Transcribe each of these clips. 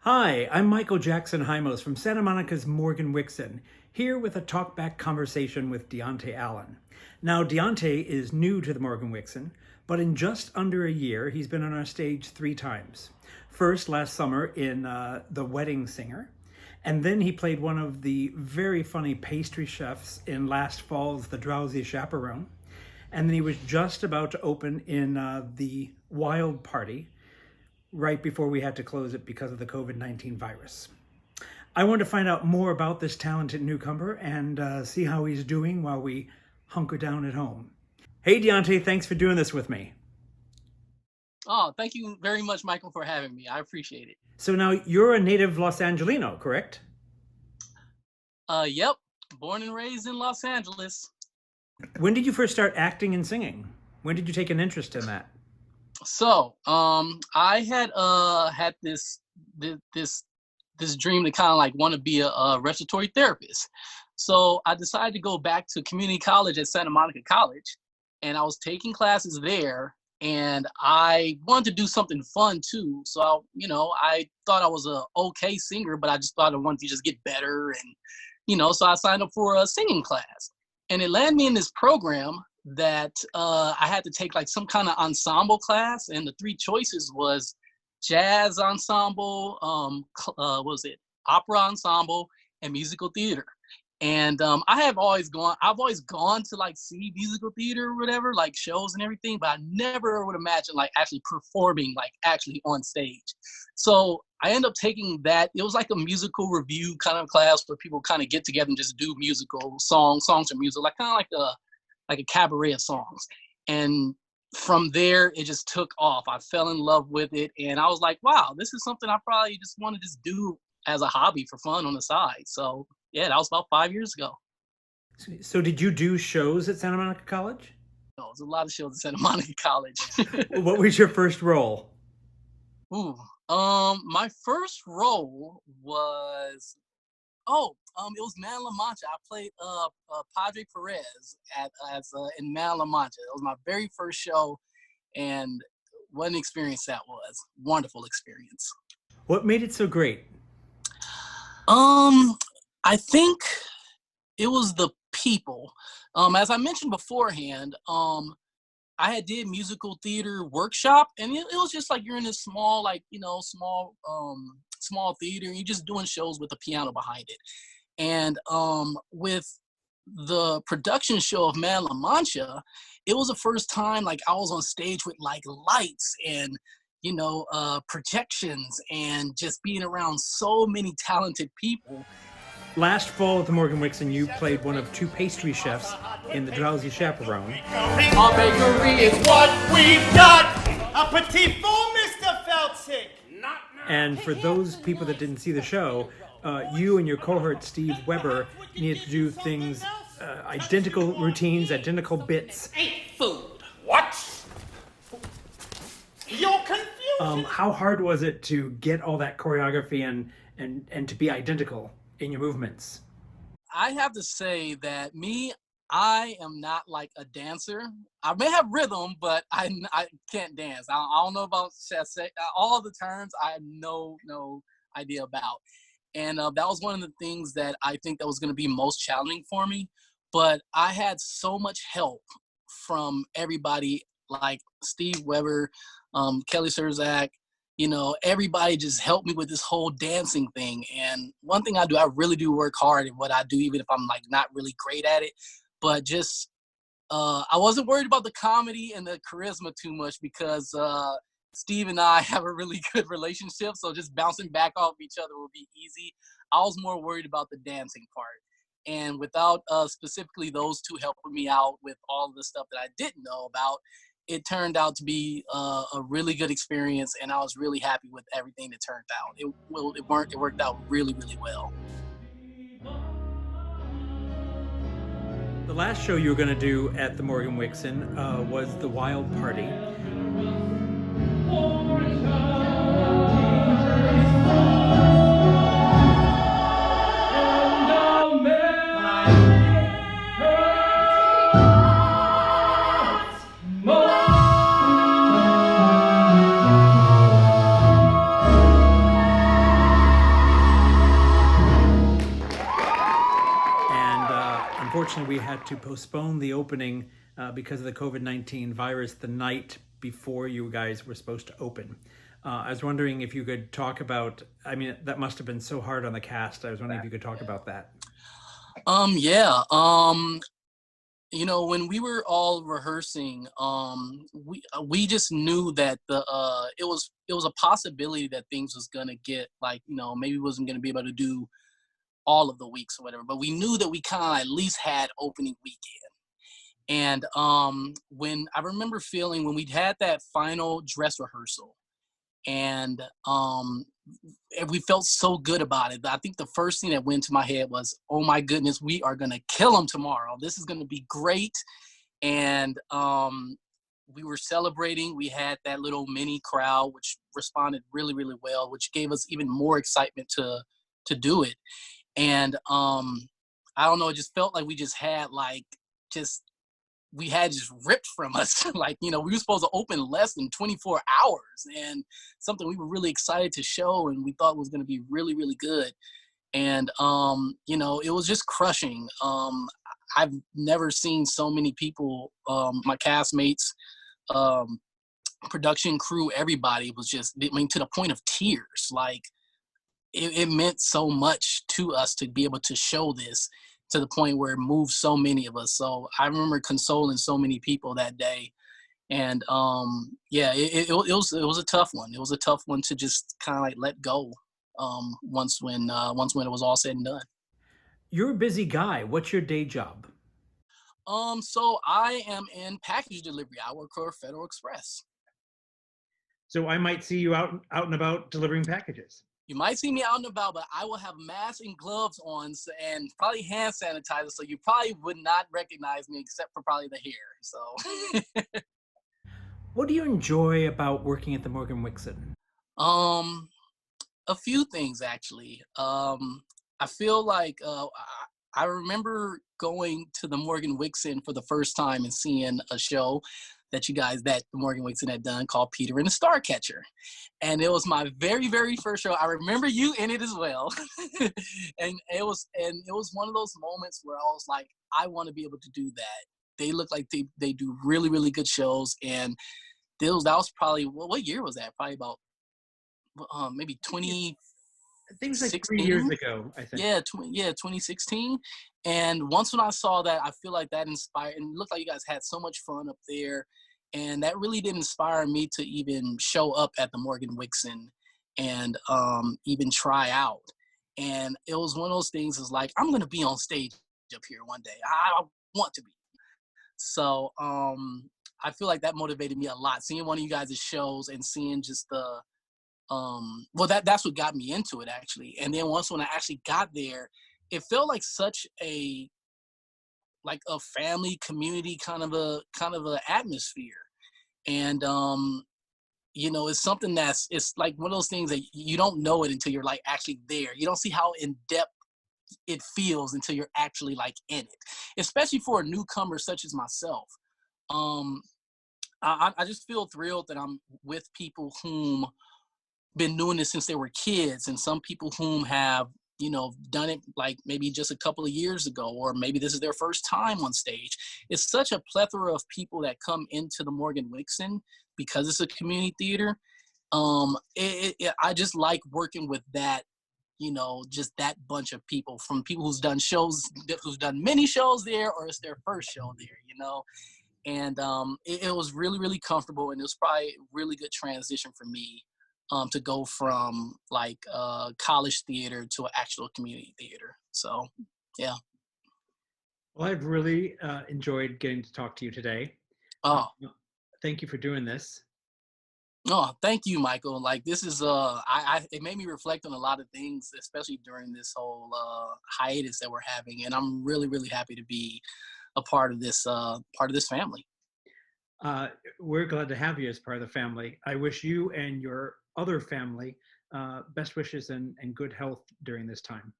Hi, I'm Michael Jackson Heimos from Santa Monica's Morgan-Wixson, here with a talkback conversation with Deonté Allen. Now, Deonté is new to the Morgan-Wixson, but in just under a year, he's been on our stage 3 times. First, last summer in The Wedding Singer, and then he played one of the very funny pastry chefs in last fall's The Drowsy Chaperone, and then he was just about to open in The Wild Party, right before we had to close it because of the COVID-19 virus. I wanted to find out more about this talented newcomer and see how he's doing while we hunker down at home. Hey, Deonté, thanks for doing this with me. Oh, thank you very much, Michael, for having me. I appreciate it. So now you're a native Los Angelino, correct? Yep. Born and raised in Los Angeles. When did you first start acting and singing? When did you take an interest in that? So, I had this dream to kind of like want to be a respiratory therapist. So I decided to go back to community college at Santa Monica College, and I was taking classes there, and I wanted to do something fun too. So, I thought I was a okay singer, but I just thought I wanted to just get better, and so I signed up for a singing class, and it landed me in this program that I had to take like some kind of ensemble class, and the 3 choices was jazz ensemble, opera ensemble, and musical theater. And I've always gone to like see musical theater or whatever, like shows and everything, but I never would imagine like actually performing, like actually on stage. So I ended up taking that. It was like a musical review kind of class where people kind of get together and just do musical songs or music, like kind of like a cabaret of songs. And from there, it just took off. I fell in love with it. And I was like, wow, this is something I probably just want to just do as a hobby for fun on the side. So yeah, that was about 5 years ago. So did you do shows at Santa Monica College? No, there's a lot of shows at Santa Monica College. What was your first role? Ooh, my first role was, it was Man La Mancha. I played Padre Perez in Man La Mancha. It was my very first show, and what an experience that was. Wonderful experience. What made it so great? I think it was the people. As I mentioned beforehand, I did musical theater workshop, and it was just like you're in this small theater, and you're just doing shows with a piano behind it. And with the production show of Man La Mancha, it was the first time like I was on stage with like lights and projections and just being around so many talented people. Last fall at the Morgan-Wixson, you played one of 2 pastry chefs in The Drowsy Chaperone. Our bakery is what we've got. A petit four, Mr. Felsick. And for those people that didn't see the show, you and your cohort, Steve Weber, needed to do things, identical routines, identical bits. Ain't food. What? You're confused. How hard was it to get all that choreography and to be identical in your movements? I have to say that I am not like a dancer. I may have rhythm, but I can't dance. I don't know about all the terms. I have no idea about. And that was one of the things that I think that was going to be most challenging for me. But I had so much help from everybody, like Steve Weber, Kelly Surzak, everybody just helped me with this whole dancing thing. And one thing I do, I really do work hard at what I do, even if I'm like not really great at it. But just, I wasn't worried about the comedy and the charisma too much because Steve and I have a really good relationship. So just bouncing back off each other will be easy. I was more worried about the dancing part. And without specifically those 2 helping me out with all of the stuff that I didn't know about, it turned out to be a really good experience, and I was really happy with everything that turned out. It worked out really, really well. The last show you were going to do at the Morgan-Wixson was The Wild Party. unfortunately, we had to postpone the opening because of the COVID-19 virus the night before you guys were supposed to open. I was wondering if you could talk about, I mean, that must have been so hard on the cast. I was wondering if you could talk about that. Yeah. You know, when we were all rehearsing, we just knew that it was a possibility that things was gonna get like, you know, maybe we wasn't gonna be able to do all of the weeks or whatever, but we knew that we kind of at least had opening weekend. And when I remember feeling when we had that final dress rehearsal, and we felt so good about it. I think the first thing that went to my head was, oh my goodness, we are gonna kill them tomorrow. This is gonna be great. And we were celebrating. We had that little mini crowd, which responded really, really well, which gave us even more excitement to do it. And I don't know, it just felt like we just had we had just ripped from us. Like, you know, we were supposed to open less than 24 hours, and something we were really excited to show and we thought was going to be really, really good. And, you know, it was just crushing. I've never seen so many people, my castmates, production crew, everybody was just, I mean, to the point of tears. Like, it meant so much to us to be able to show this, to the point where it moved so many of us. So I remember consoling so many people that day. And yeah, it was a tough one. It was a tough one to just kind of like let go once when it was all said and done. You're a busy guy. What's your day job? So I am in package delivery. I work for Federal Express. So I might see you out and about delivering packages. You might see me out and about, but I will have masks and gloves on and probably hand sanitizer, so you probably would not recognize me except for probably the hair. So, What do you enjoy about working at the Morgan-Wixson? a few things actually. I feel like I remember going to the Morgan-Wixson for the first time and seeing a show that the Morgan-Wixson had done called Peter and the Starcatcher. And it was my very, very first show. I remember you in it as well. and it was one of those moments where I was like, I want to be able to do that. They look like they do really, really good shows. And that was probably, what year was that? Probably about maybe 20. I think it was like 3 years ago, I think. Yeah, 2016. And once when I saw that, I feel like that inspired, and it looked like you guys had so much fun up there. And that really did inspire me to even show up at the Morgan-Wixson and even try out. And it was one of those things is like, I'm going to be on stage up here one day. I want to be. So I feel like that motivated me a lot. Seeing one of you guys' shows and seeing just the, well, that's what got me into it actually. And then once when I actually got there, it felt like such a family community kind of a atmosphere. And you know, it's something it's like one of those things that you don't know it until you're like actually there. You don't see how in depth it feels until you're actually like in it, especially for a newcomer such as myself. I just feel thrilled that I'm with people whom been doing this since they were kids, and some people whom have, you know, done it like maybe just a couple of years ago, or maybe this is their first time on stage. It's such a plethora of people that come into the Morgan-Wixson because it's a community theater. I just like working with that, you know, just that bunch of people, from people who's done many shows there, or it's their first show there, you know. And it was really, really comfortable, and it was probably a really good transition for me. To go from like college theater to an actual community theater. So, yeah. Well, I've really enjoyed getting to talk to you today. Oh, thank you for doing this. Oh, thank you, Michael. Like, this is it made me reflect on a lot of things, especially during this whole hiatus that we're having, and I'm really, really happy to be a part of this family. We're glad to have you as part of the family. I wish you and your other family best wishes and good health during this time.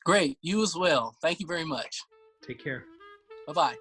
Great. You as well. Thank you very much. Take care. Bye-bye.